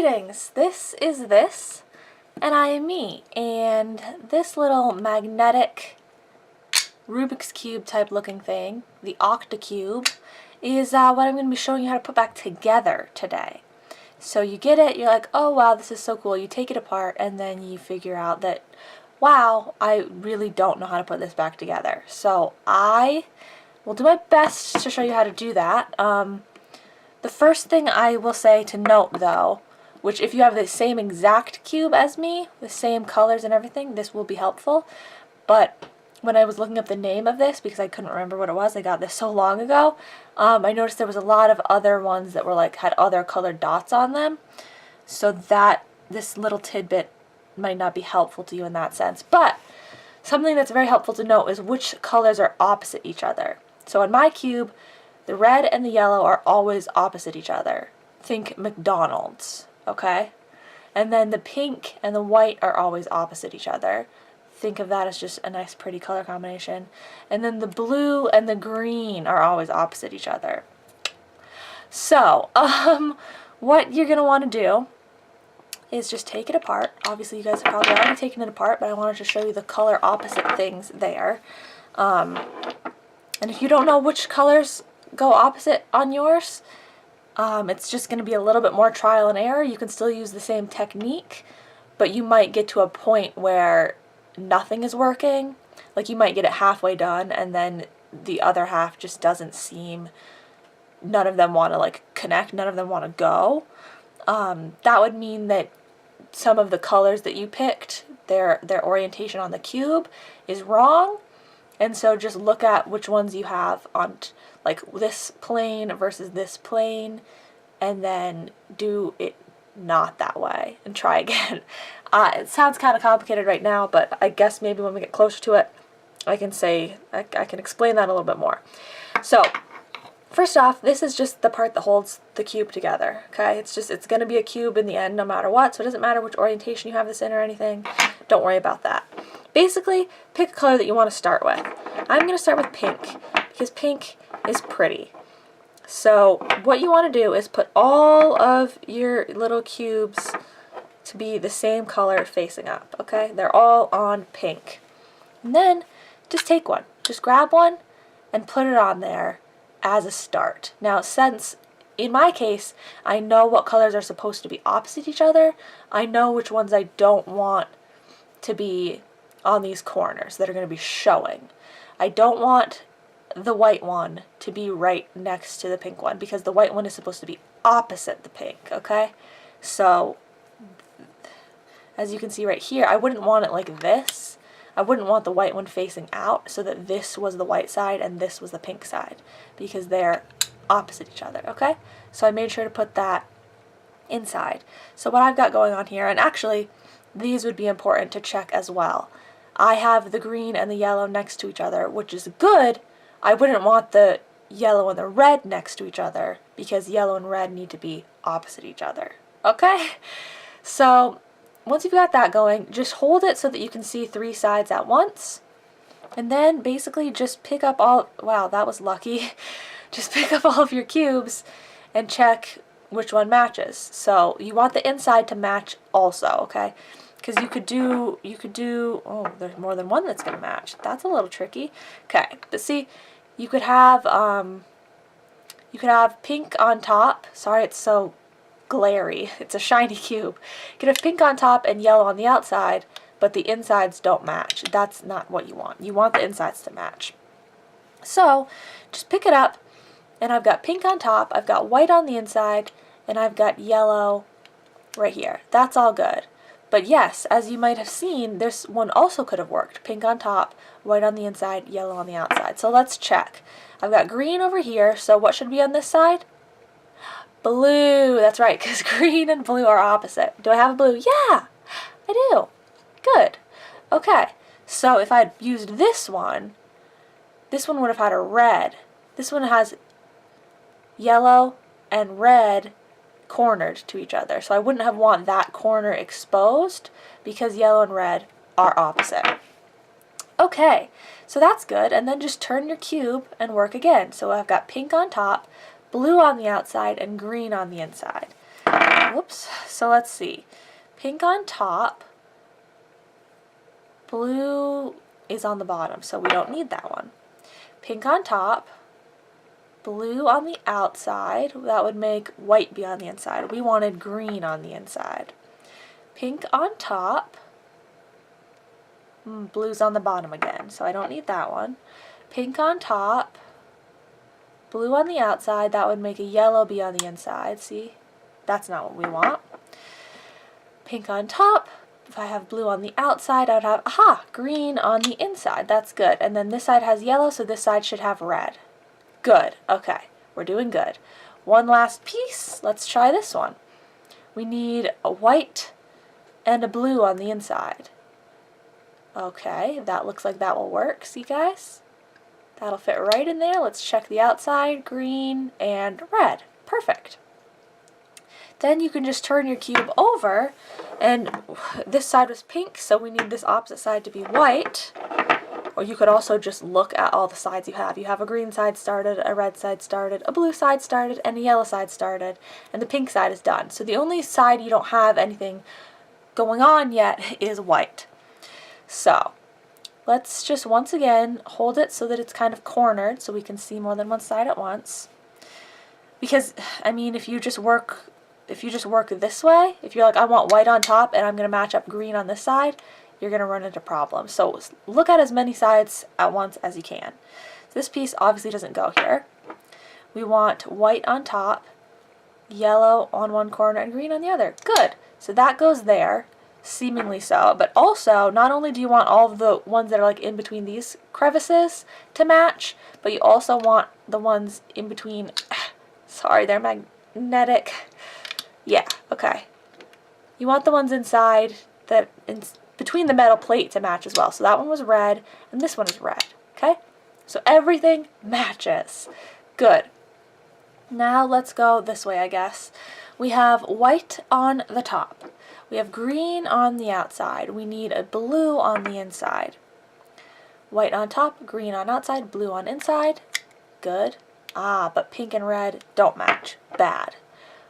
Greetings, this is this, and I am me, and this little magnetic Rubik's Cube type looking thing, the Octacube, is what I'm going to be showing you how to put back together today. So you get it, you're like, oh wow, this is so cool, you take it apart, and then you figure out that, wow, I really don't know how to put this back together. So I will do my best to show you how to do that. The first thing I will say to note though, which if you have the same exact cube as me, the same colors and everything, this will be helpful. But when I was looking up the name of this, because I couldn't remember what it was, I got this so long ago, I noticed there was a lot of other ones that were like, had other colored dots on them. So that this little tidbit might not be helpful to you in that sense. But something that's very helpful to note is which colors are opposite each other. So in my cube, the red and the yellow are always opposite each other. Think McDonald's, okay? And then the pink and the white are always opposite each other. Think of that as just a nice pretty color combination. And then the blue and the green are always opposite each other. So, what you're going to want to do is just take it apart. Obviously you guys have probably already taken it apart, but I wanted to show you the color opposite things there. And if you don't know which colors go opposite on yours, it's just going to be a little bit more trial and error. You can still use the same technique, but you might get to a point where nothing is working. Like you might get it halfway done and then the other half just doesn't seem, none of them want to like connect, none of them want to go. That would mean that some of the colors that you picked, their orientation on the cube is wrong. And so just look at which ones you have on like this plane versus this plane, and then do it not that way and try again. It sounds kind of complicated right now, but I guess maybe when we get closer to it, I can explain that a little bit more. So first off, this is just the part that holds the cube together, okay? It's going to be a cube in the end no matter what, so it doesn't matter which orientation you have this in or anything. Don't worry about that. Basically, pick a color that you want to start with. I'm going to start with pink, because pink is pretty. So what you want to do is put all of your little cubes to be the same color facing up, okay? They're all on pink. And then just take one. Just grab one and put it on there as a start. Now, since in my case, I know what colors are supposed to be opposite each other, I know which ones I don't want to be on these corners that are going to be showing. I don't want the white one to be right next to the pink one because the white one is supposed to be opposite the pink, okay? So, as you can see right here, I wouldn't want it like this. I wouldn't want the white one facing out so that this was the white side and this was the pink side because they're opposite each other, okay? So I made sure to put that inside. So what I've got going on here, and actually these would be important to check as well. I have the green and the yellow next to each other, which is good. I wouldn't want the yellow and the red next to each other because yellow and red need to be opposite each other, okay? So once you've got that going, just hold it so that you can see three sides at once. And then basically just pick up all, wow, that was lucky. Just pick up all of your cubes and check which one matches. So you want the inside to match also, okay? Because you could do, oh, there's more than one that's going to match. That's a little tricky. Okay, but see, you could have pink on top. Sorry, it's so glary. It's a shiny cube. You could have pink on top and yellow on the outside, but the insides don't match. That's not what you want. You want the insides to match. So just pick it up, and I've got pink on top, I've got white on the inside, and I've got yellow right here. That's all good. But yes, as you might have seen, this one also could have worked. Pink on top, white on the inside, yellow on the outside. So let's check. I've got green over here, so what should be on this side? Blue. That's right, because green and blue are opposite. Do I have a blue? Yeah, I do. Good. Okay, so if I'd used this one would have had a red. This one has yellow and red cornered to each other. So I wouldn't have want that corner exposed because yellow and red are opposite. Okay, so that's good. And then just turn your cube and work again. So I've got pink on top, blue on the outside, and green on the inside. Whoops. So let's see. Pink on top. Blue is on the bottom, so we don't need that one. Pink on top. Blue on the outside. That would make white be on the inside. We wanted green on the inside. Pink on top. Blue's on the bottom again, so I don't need that one. Pink on top. Blue on the outside. That would make a yellow be on the inside. See? That's not what we want. Pink on top. If I have blue on the outside, I would have, aha, green on the inside. That's good. And then this side has yellow, so this side should have red. Good. Okay. We're doing good. One last piece. Let's try this one. We need a white and a blue on the inside. Okay. That looks like that will work. See, guys? That'll fit right in there. Let's check the outside. Green and red. Perfect. Then you can just turn your cube over, and this side was pink, so we need this opposite side to be white. Or you could also just look at all the sides you have. You have a green side started, a red side started, a blue side started, and a yellow side started, and the pink side is done. So the only side you don't have anything going on yet is white. So let's just once again hold it so that it's kind of cornered so we can see more than one side at once. Because, I mean, if you just work this way, if you're like, I want white on top and I'm going to match up green on this side, you're going to run into problems. So look at as many sides at once as you can. This piece obviously doesn't go here. We want white on top, yellow on one corner, and green on the other. Good. So that goes there, seemingly so. But also, not only do you want all of the ones that are like in between these crevices to match, but you also want the ones in between, sorry, they're magnetic. Yeah, okay. You want the ones inside that between the metal plate to match as well. So that one was red, and this one is red, okay? So everything matches. Good. Now let's go this way, I guess. We have white on the top. We have green on the outside. We need a blue on the inside. White on top, green on outside, blue on inside. Good. Ah, but pink and red don't match. Bad.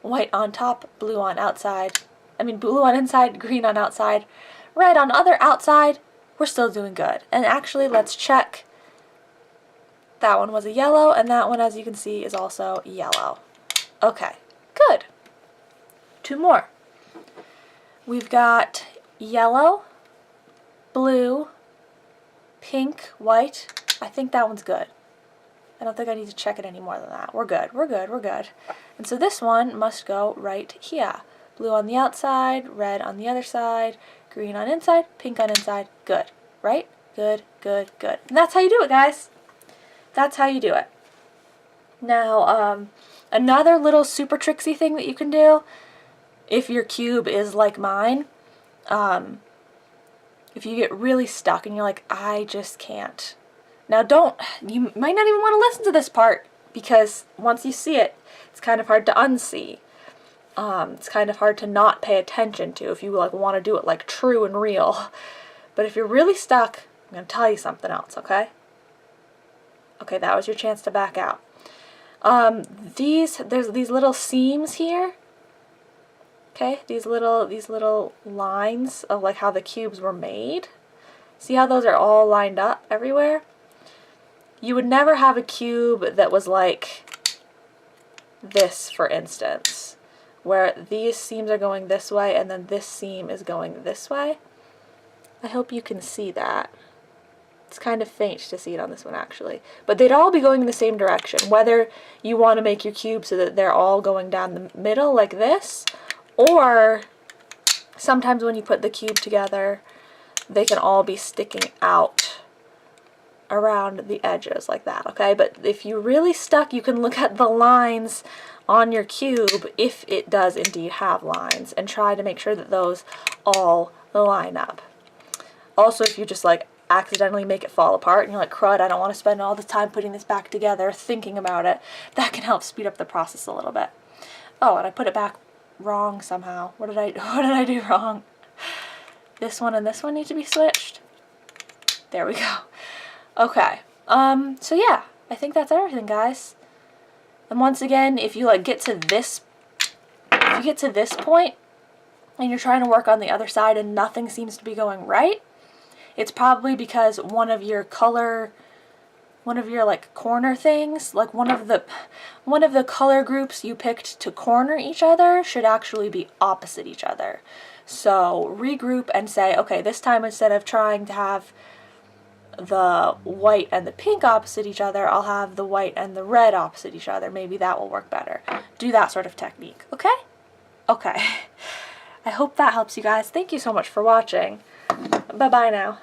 White on top, blue on outside. Blue on inside, green on outside. Red on other outside. We're still doing good. And actually, let's check. That one was a yellow, and that one, as you can see, is also yellow. Okay, good. Two more. We've got yellow, blue, pink, white. I think that one's good. I don't think I need to check it any more than that. We're good, we're good, we're good. And so this one must go right here. Blue on the outside, red on the other side, green on inside, pink on inside. Good, right? Good, good, good. And that's how you do it, guys. That's how you do it. Now, another little super tricksy thing that you can do, if your cube is like mine, if you get really stuck and you're like, I just can't. Now you might not even want to listen to this part, because once you see it, it's kind of hard to unsee. It's kind of hard to not pay attention to if you like want to do it like true and real. But if you're really stuck, I'm going to tell you something else, okay? Okay, that was your chance to back out. There's these little seams here. Okay, these little lines of like how the cubes were made. See how those are all lined up everywhere? You would never have a cube that was like this, for instance, where these seams are going this way and then this seam is going this way. I hope you can see that. It's kind of faint to see it on this one, actually. But they'd all be going in the same direction, whether you want to make your cube so that they're all going down the middle like this, or sometimes when you put the cube together, they can all be sticking out around the edges like that, okay? But if you're really stuck, you can look at the lines on your cube, if it does indeed have lines, and try to make sure that those all line up. Also, if you just like accidentally make it fall apart and you're like, crud, I don't want to spend all the time putting this back together, thinking about it, that can help speed up the process a little bit. Oh, and I put it back wrong somehow. What did I do wrong? This one and this one need to be switched. There we go. Okay. So yeah, I think that's everything, guys. And once again, if you like get to this, if you get to this point and you're trying to work on the other side and nothing seems to be going right, it's probably because one of your like corner things, like one of the color groups you picked to corner each other should actually be opposite each other. So regroup and say, okay, this time instead of trying to have the white and the pink opposite each other, I'll have the white and the red opposite each other. Maybe that will work better. Do that sort of technique, okay? Okay. I hope that helps you guys. Thank you so much for watching. Bye-bye now.